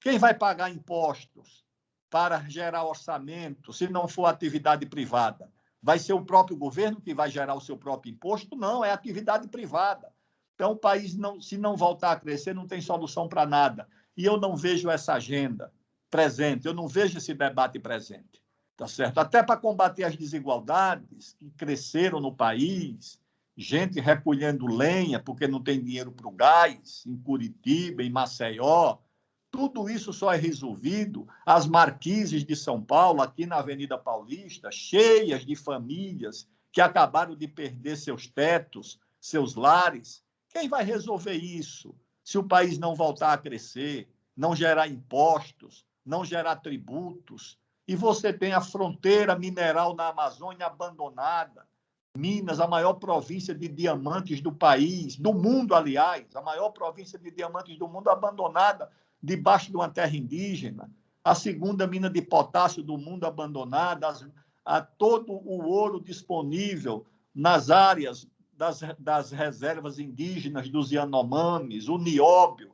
quem vai pagar impostos para gerar orçamento, se não for atividade privada? Vai ser o próprio governo que vai gerar o seu próprio imposto? Não, é atividade privada. Então, o país, se não voltar a crescer, não tem solução para nada. E eu não vejo essa agenda presente, eu não vejo esse debate presente. Tá certo? Até para combater as desigualdades que cresceram no país, gente recolhendo lenha porque não tem dinheiro para o gás, em Curitiba, em Maceió. Tudo isso só é resolvido. As marquises de São Paulo, aqui na Avenida Paulista, cheias de famílias que acabaram de perder seus tetos, seus lares. Quem vai resolver isso se o país não voltar a crescer, não gerar impostos, não gerar tributos? E você tem a fronteira mineral na Amazônia abandonada. Minas, a maior província de diamantes do país, do mundo, aliás, a maior província de diamantes do mundo abandonada, debaixo de uma terra indígena. A segunda mina de potássio do mundo abandonada, todo o ouro disponível nas áreas das reservas indígenas dos Yanomamis, o nióbio.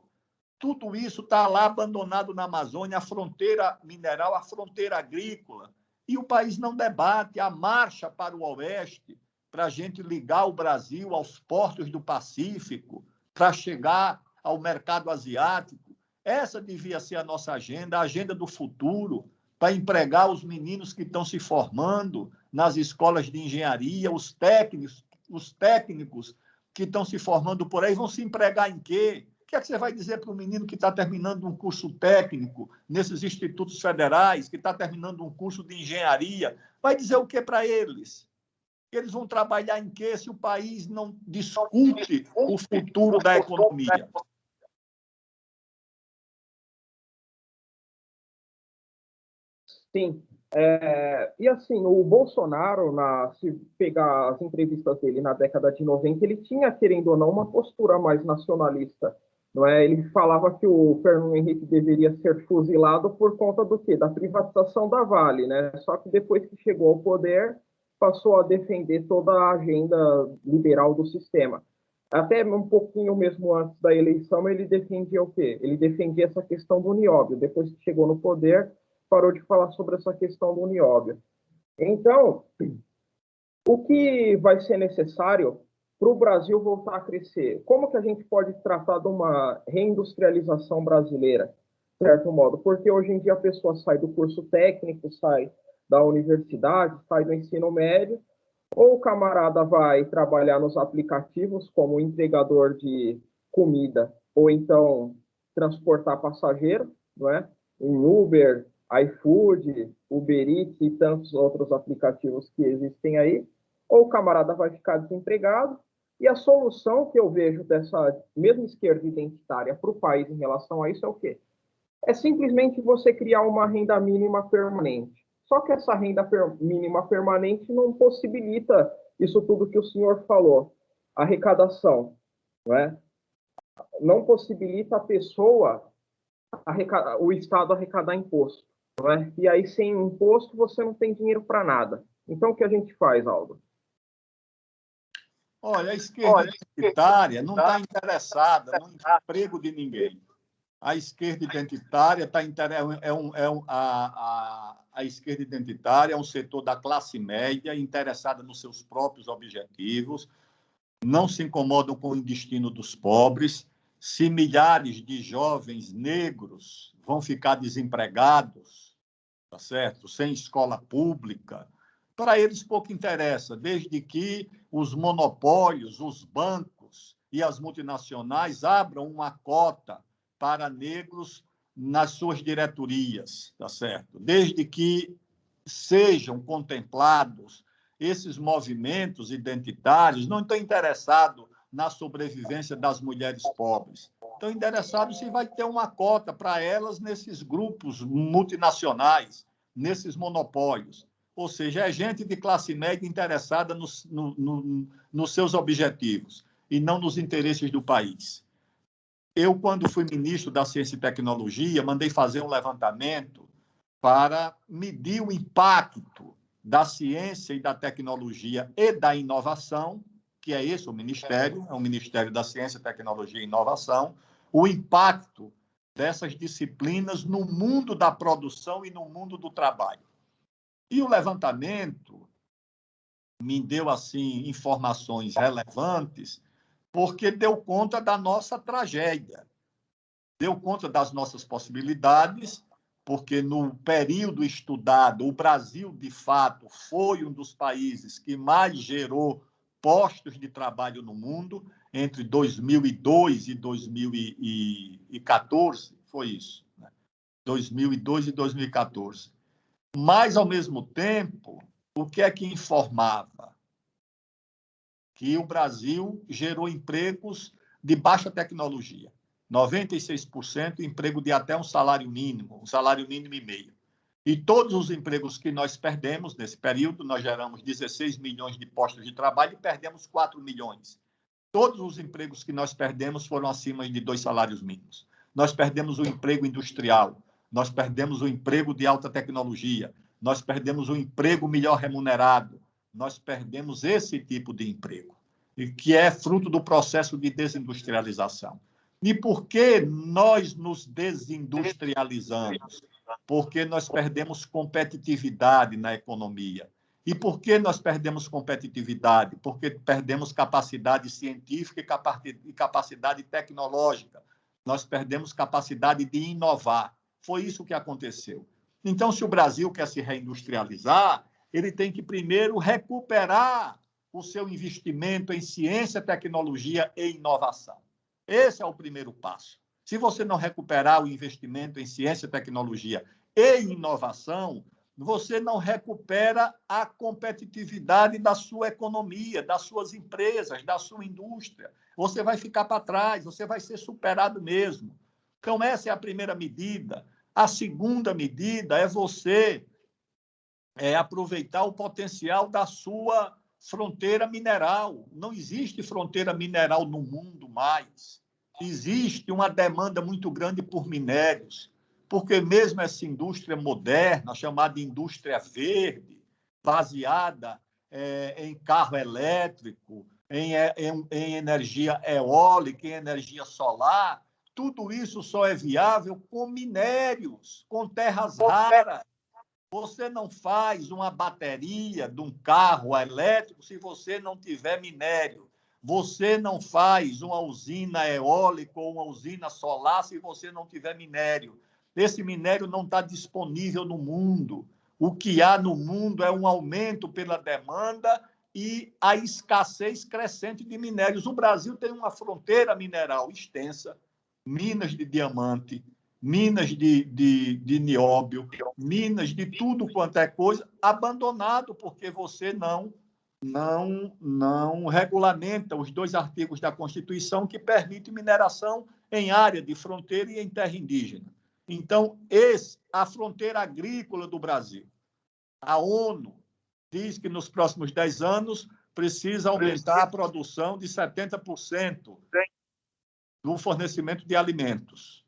Tudo isso está lá abandonado na Amazônia, a fronteira mineral, a fronteira agrícola. E o país não debate a marcha para o oeste, para a gente ligar o Brasil aos portos do Pacífico, para chegar ao mercado asiático. Essa devia ser a nossa agenda, a agenda do futuro, para empregar os meninos que estão se formando nas escolas de engenharia, os técnicos que estão se formando por aí vão se empregar em quê? O que é que você vai dizer para o menino que está terminando um curso técnico nesses institutos federais, que está terminando um curso de engenharia? Vai dizer o que para eles? Eles vão trabalhar em quê se o país não discute o futuro da economia? Sim. E assim, o Bolsonaro, se pegar as entrevistas dele na década de 90, ele tinha, querendo ou não, uma postura mais nacionalista. Não é? Ele falava que o Fernando Henrique deveria ser fuzilado por conta do quê? Da privatização da Vale, né? Só que depois que chegou ao poder, passou a defender toda a agenda liberal do sistema. Até um pouquinho mesmo antes da eleição, ele defendia o quê? Ele defendia essa questão do nióbio. Depois que chegou no poder, parou de falar sobre essa questão do nióbio. Então, o que vai ser necessário para o Brasil voltar a crescer? Como que a gente pode tratar de uma reindustrialização brasileira, de certo modo? Porque hoje em dia a pessoa sai do curso técnico, sai da universidade, sai do ensino médio, ou o camarada vai trabalhar nos aplicativos como entregador de comida, ou então transportar passageiro, não é? Em Uber, iFood, Uber Eats e tantos outros aplicativos que existem aí, ou o camarada vai ficar desempregado, e a solução que eu vejo dessa mesma esquerda identitária para o país em relação a isso é o quê? É simplesmente você criar uma renda mínima permanente. Só que essa renda mínima permanente não possibilita isso tudo que o senhor falou, arrecadação, não é? Não possibilita a pessoa, o Estado arrecadar imposto, não é? E aí, sem imposto, você não tem dinheiro para nada. Então, o que a gente faz, Aldo? Olha, a esquerda identitária não está interessada no emprego de ninguém. A esquerda identitária a esquerda identitária é um setor da classe média interessada nos seus próprios objetivos, não se incomodam com o destino dos pobres. Se milhares de jovens negros vão ficar desempregados, tá certo? Sem escola pública, para eles pouco interessa, desde que os monopólios, os bancos e as multinacionais abram uma cota para negros nas suas diretorias, tá certo? Desde que sejam contemplados esses movimentos identitários, não estão interessados na sobrevivência das mulheres pobres. Estão interessados se vai ter uma cota para elas nesses grupos multinacionais, nesses monopólios. Ou seja, é gente de classe média interessada nos seus objetivos e não nos interesses do país. Eu, quando fui ministro da Ciência e Tecnologia, mandei fazer um levantamento para medir o impacto da ciência e da tecnologia e da inovação, que é esse o Ministério, é o Ministério da Ciência, Tecnologia e Inovação, o impacto dessas disciplinas no mundo da produção e no mundo do trabalho. E o levantamento me deu, assim, informações relevantes, porque deu conta da nossa tragédia, deu conta das nossas possibilidades, porque no período estudado, o Brasil, de fato, foi um dos países que mais gerou postos de trabalho no mundo, entre 2002 e 2014, foi isso, né? 2002 e 2014. Mas, ao mesmo tempo, o que é que informava? Que o Brasil gerou empregos de baixa tecnologia. 96% emprego de até um salário mínimo e meio. E todos os empregos que nós perdemos nesse período, nós geramos 16 milhões de postos de trabalho e perdemos 4 milhões. Todos os empregos que nós perdemos foram acima de 2 salários mínimos. Nós perdemos o emprego industrial, nós perdemos o emprego de alta tecnologia, nós perdemos o emprego melhor remunerado, nós perdemos esse tipo de emprego, que é fruto do processo de desindustrialização. E por que nós nos desindustrializamos? Porque nós perdemos competitividade na economia. E por que nós perdemos competitividade? Porque perdemos capacidade científica e capacidade tecnológica. Nós perdemos capacidade de inovar. Foi isso que aconteceu. Então, se o Brasil quer se reindustrializar, ele tem que primeiro recuperar o seu investimento em ciência, tecnologia e inovação. Esse é o primeiro passo. Se você não recuperar o investimento em ciência, tecnologia e inovação, você não recupera a competitividade da sua economia, das suas empresas, da sua indústria. Você vai ficar para trás, você vai ser superado mesmo. Então, essa é a primeira medida. A segunda medida é você aproveitar o potencial da sua fronteira mineral. Não existe fronteira mineral no mundo mais. Existe uma demanda muito grande por minérios, porque mesmo essa indústria moderna, chamada indústria verde, baseada em carro elétrico, em energia eólica, em energia solar, tudo isso só é viável com minérios, com terras raras. Você não faz uma bateria de um carro elétrico se você não tiver minério. Você não faz uma usina eólica ou uma usina solar se você não tiver minério. Esse minério não está disponível no mundo. O que há no mundo é um aumento pela demanda e a escassez crescente de minérios. O Brasil tem uma fronteira mineral extensa, minas de diamante, minas de nióbio, minas de tudo quanto é coisa, abandonado porque você não regulamenta os 2 artigos da Constituição que permitem mineração em área de fronteira e em terra indígena. Então, a fronteira agrícola do Brasil. A ONU diz que nos próximos 10 anos precisa aumentar a produção de 70% do fornecimento de alimentos.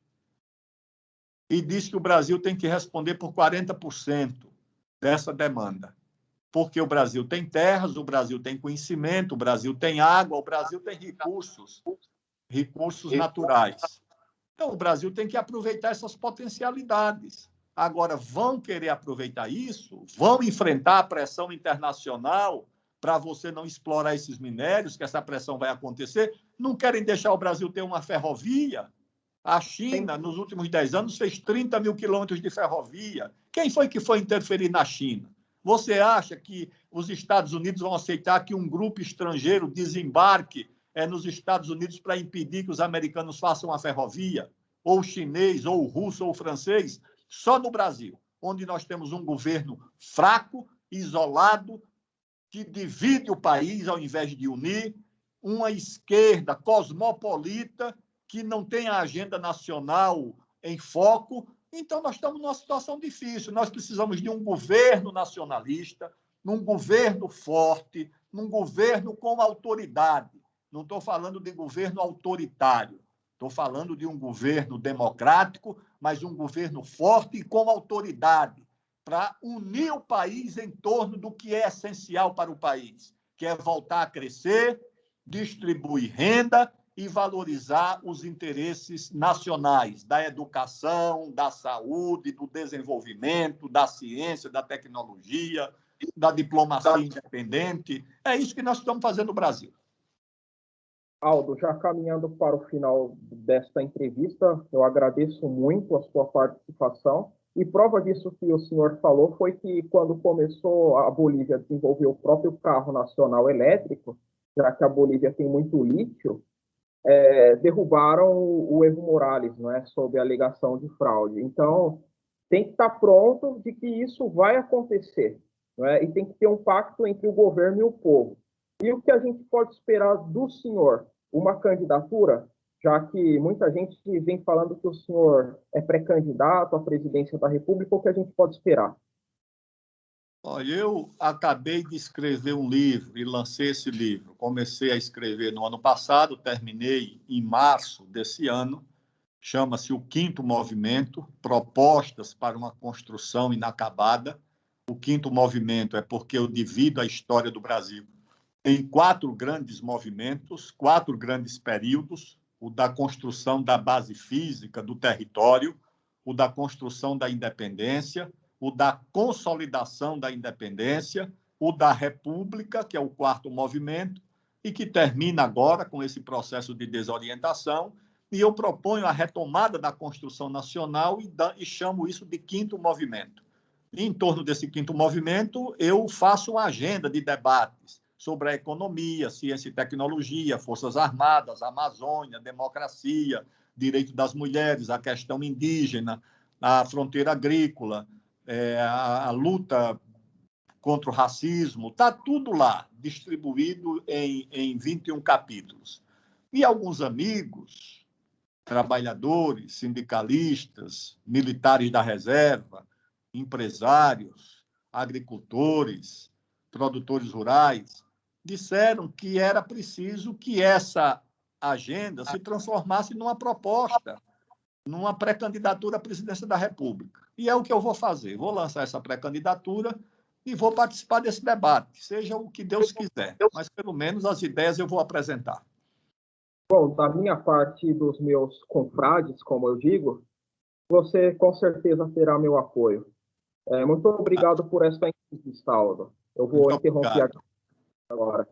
E diz que o Brasil tem que responder por 40% dessa demanda. Porque o Brasil tem terras, o Brasil tem conhecimento, o Brasil tem água, o Brasil tem recursos naturais. Então, o Brasil tem que aproveitar essas potencialidades. Agora, vão querer aproveitar isso? Vão enfrentar a pressão internacional para você não explorar esses minérios, que essa pressão vai acontecer? Não querem deixar o Brasil ter uma ferrovia? A China, nos últimos 10 anos, fez 30 mil quilômetros de ferrovia. Quem foi que foi interferir na China? Você acha que os Estados Unidos vão aceitar que um grupo estrangeiro desembarque nos Estados Unidos para impedir que os americanos façam a ferrovia? Ou o chinês, ou o russo, ou o francês? Só no Brasil, onde nós temos um governo fraco, isolado, que divide o país ao invés de unir, uma esquerda cosmopolita que não tem a agenda nacional em foco. Então, nós estamos numa situação difícil. Nós precisamos de um governo nacionalista, num governo forte, num governo com autoridade. Não estou falando de governo autoritário. Estou falando de um governo democrático, mas um governo forte e com autoridade, para unir o país em torno do que é essencial para o país, que é voltar a crescer, distribuir renda e valorizar os interesses nacionais, da educação, da saúde, do desenvolvimento, da ciência, da tecnologia, da diplomacia independente. É isso que nós estamos fazendo no Brasil. Aldo, já caminhando para o final desta entrevista, eu agradeço muito a sua participação. E prova disso que o senhor falou foi que quando começou a Bolívia a desenvolver o próprio carro nacional elétrico, já que a Bolívia tem muito lítio, derrubaram o Evo Morales, não é, sob a alegação de fraude. Então, tem que estar pronto de que isso vai acontecer, não é? E tem que ter um pacto entre o governo e o povo. E o que a gente pode esperar do senhor? Uma candidatura, já que muita gente vem falando que o senhor é pré-candidato à presidência da República, o que a gente pode esperar? Olha, eu acabei de escrever um livro e lancei esse livro. Comecei a escrever no ano passado, terminei em março desse ano. Chama-se O Quinto Movimento, Propostas para uma Construção Inacabada. O quinto movimento é porque eu divido a história do Brasil em 4 grandes movimentos, 4 grandes períodos: o da construção da base física do território, o da construção da independência, o da consolidação da independência, o da república, que é o 4º movimento, e que termina agora com esse processo de desorientação. E eu proponho a retomada da construção nacional e chamo isso de quinto movimento. E, em torno desse quinto movimento, eu faço uma agenda de debates sobre a economia, ciência e tecnologia, forças armadas, Amazônia, democracia, direito das mulheres, a questão indígena, a fronteira agrícola, a luta contra o racismo. Está tudo lá, distribuído em 21 capítulos. E alguns amigos, trabalhadores, sindicalistas, militares da reserva, empresários, agricultores, produtores rurais, disseram que era preciso que essa agenda se transformasse numa proposta, numa pré-candidatura à presidência da República. E é o que eu vou fazer. Vou lançar essa pré-candidatura e vou participar desse debate, seja o que Deus quiser, mas pelo menos as ideias eu vou apresentar. Bom, da minha parte e dos meus confrades, como eu digo, você com certeza terá meu apoio. Muito obrigado por esta entrevista, Aldo. Eu vou interromper aqui agora.